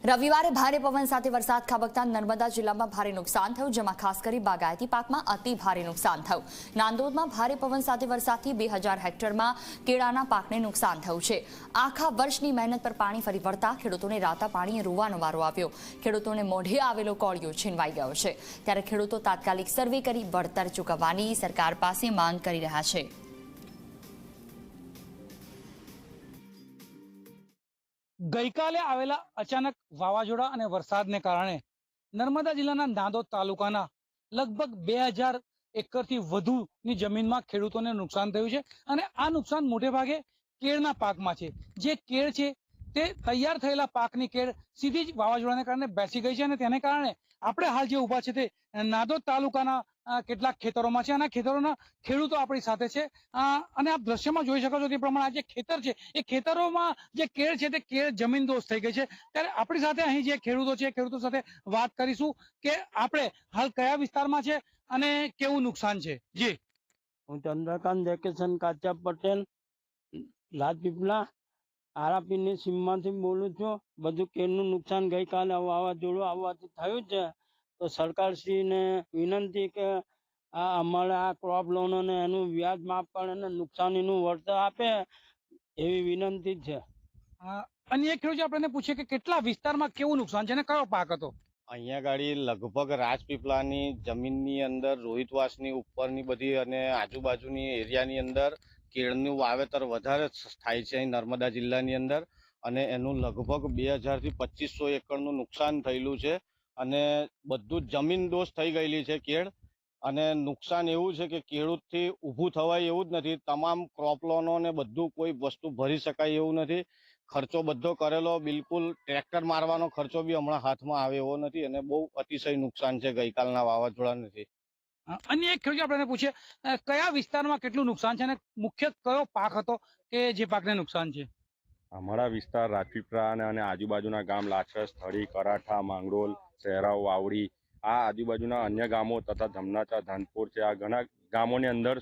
રવિવારે ભારે પવન સાથે વરસાદ ખાબકતા નર્મદા જિલ્લામાં ભારે નુકસાન થયું, જેમાં ખાસ કરી બાગાયતી પાકમાં અતિ ભારે નુકસાન થયું। નાંદોદમાં ભારે પવન સાથે વરસાદથી 2000 હેક્ટરમાં કેળાના પાકને નુકસાન થયું છે। આખા વર્ષની મહેનત પર પાણી ફરી વળતા ખેડૂતોને રાતા પાણીએ રોવાનો વારો આવ્યો। ખેડૂતોને મોઢે આવેલો કોળિયો છીનવાઈ ગયો છે, ત્યારે ખેડૂતો તાત્કાલિક સર્વે કરી વળતર ચૂકવવાની સરકાર પાસે માંગ કરી રહ્યા છે। ગઈકાલે આવેલા અચાનક વાવાઝોડા અને વરસાદને કારણે નર્મદા જિલ્લાના નાંદોદ તાલુકાના લગભગ 2000 એકરથી વધુની જમીનમાં ખેડૂતોને નુકસાન થયું છે અને આ નુકસાન મોટે ભાગે કેળના પાકમાં છે। જે કેળ છે તે તૈયાર થયેલા પાકની કેળ સીધી જ વાવાઝોડાને કારણે બેસી ગઈ છે અને તેને કારણે આપણે હાલ જે ઊભા છે તે નાંદોદ તાલુકાના કેટલાક ખેતરોમાં છે અને ખેતરોના ખેડૂતો આપણી સાથે છે અને આપ દ્રશ્યમાં જોઈ શકો છો તે પ્રમાણે આ જે ખેતર છે એ ખેતરોમાં જે કેળ છે તે કેળ જમીનદોસ્ત થઈ ગઈ છે। ત્યારે આપણી સાથે અહીં જે ખેડૂતો છે ખેડૂતો સાથે વાત કરીશું કે આપણે હાલ કયા વિસ્તારમાં છે અને કેવું નુકસાન છે। જી, હું ચંદ્રકાંત વેકેશન કાચા પટેલ રાજપીપળા આરાપીની સીમમાંથી બોલું છું। બધું કેળનું નુકસાન ગઈકાલે વાવાઝોડું આવવાથી થયું છે, તો સરકારશ્રીને વિનંતી કે આ અમારે આ ક્રોપ લોનોને એનું વ્યાજ માફ કરે અને નુકસાનીનું વળતર આપે એવી વિનંતી છે। અને એક ખેડૂત આપણે પૂછીએ કે કેટલા વિસ્તારમાં કેવું નુકસાન છે અને કયો પાક હતો? અહીંયા ગાડી લગભગ રાજપીપળાની જમીનની અંદર રોહિતવાસની ઉપરની બધી અને આજુબાજુની એરિયાની અંદર કેળનું વાવેતર વધારે થાય છે અહીં નર્મદા જિલ્લાની અંદર, અને એનું લગભગ 2000 થી 2500 એકરનું નુકસાન થયેલું છે અને બધું જમીન દોષ થઈ ગયેલી છે કેળ। અને નુકસાન એવું છે કે ખેડૂતથી ઊભું થવાય એવું જ નથી। તમામ ક્રોપ લોનો ને બધું કોઈ વસ્તુ ભરી શકાય એવું નથી। ખર્ચો બધો કરેલો, બિલકુલ ટ્રેક્ટર મારવાનો ખર્ચો બી હમણાં હાથમાં આવે એવો નથી અને બહુ અતિશય નુકસાન છે ગઈકાલના વાવાઝોડાથી। અન્ય એક ખેડૂત આપણે પૂછીએ કયા વિસ્તારમાં કેટલું નુકસાન છે અને મુખ્ય કયો પાક હતો કે જે પાકને નુકસાન છે? અમારા વિસ્તાર રાજપીપળા અને આજુબાજુના ગામ લાછસ, થળી, કરાઠા, માંગરોલ, શહેરાઓ, વાવડી, આ આજુબાજુના અન્ય ગામો તથા ધમનાચા, ધાનપુર છે, આ ઘણા ગામોની અંદર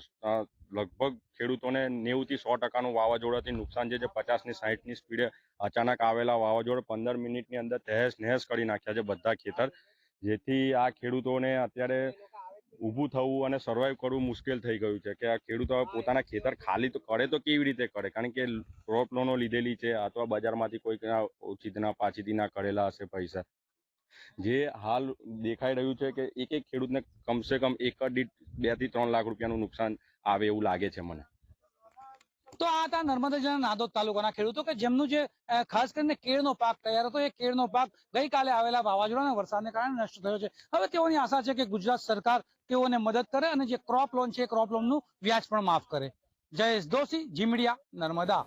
લગભગ ખેડૂતોને 90 થી 100% વાવાઝોડાથી નુકસાન છે। જે 50 ની 60 ની સ્પીડે અચાનક આવેલા વાવાઝોડા 15 મિનિટની અંદર તહેસ નહેસ કરી નાખ્યા છે બધા ખેતર, જેથી આ ખેડૂતોને અત્યારે ઊભું થવું અને સર્વાઈવ કરવું મુશ્કેલ થઈ ગયું છે કે આ ખેડૂતો પોતાના ખેતર ખાલી તો કરે તો કેવી રીતે કરે, કારણ કે ક્રોપ લોનો લીધેલી છે અથવા બજારમાંથી કોઈ ઓછીના પાછીના કરેલા હશે પૈસા। જે હાલ દેખાઈ રહ્યું છે કે એક ખેડૂતને કમસે કમ એકર દીઠ 2 થી 3 લાખ રૂપિયાનું નુકસાન આવે એવું લાગે છે મને। તો આ હતા નર્મદા જિલ્લાના નાંદોદ તાલુકાના ખેડૂતો કે જેમનું જે ખાસ કરીને કેળનો પાક તૈયાર હતો, એ કેળનો પાક ગઈકાલે આવેલા વાવાઝોડા અને વરસાદને કારણે નષ્ટ થયો છે। હવે તેઓની આશા છે કે ગુજરાત સરકાર તેઓને મદદ કરે અને જે ક્રોપ લોન છે એ ક્રોપ લોનનું વ્યાજ પણ માફ કરે। જયેશ દોશી, જી મીડિયા, નર્મદા।